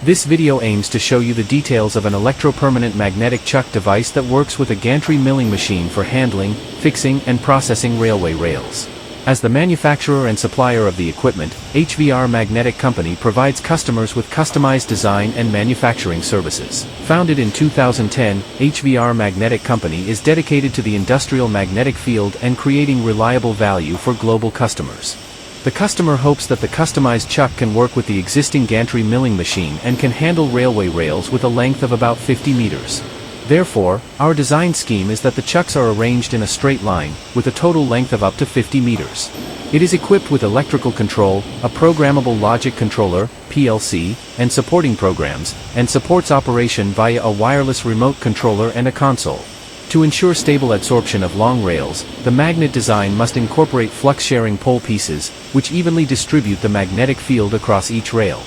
This video aims to show you the details of an electropermanent magnetic chuck device that works with a gantry milling machine for handling, fixing and processing railway rails. As the manufacturer and supplier of the equipment, HVR Magnetic Company provides customers with customized design and manufacturing services. Founded in 2010, HVR Magnetic Company is dedicated to the industrial magnetic field and creating reliable value for global customers. The customer hopes that the customized chuck can work with the existing gantry milling machine and can handle railway rails with a length of about 50 meters. Therefore, our design scheme is that the chucks are arranged in a straight line, with a total length of up to 50 meters. It is equipped with electrical control, a programmable logic controller, PLC, and supporting programs, and supports operation via a wireless remote controller and a console. To ensure stable adsorption of long rails, the magnet design must incorporate flux-sharing pole pieces, which evenly distribute the magnetic field across each rail.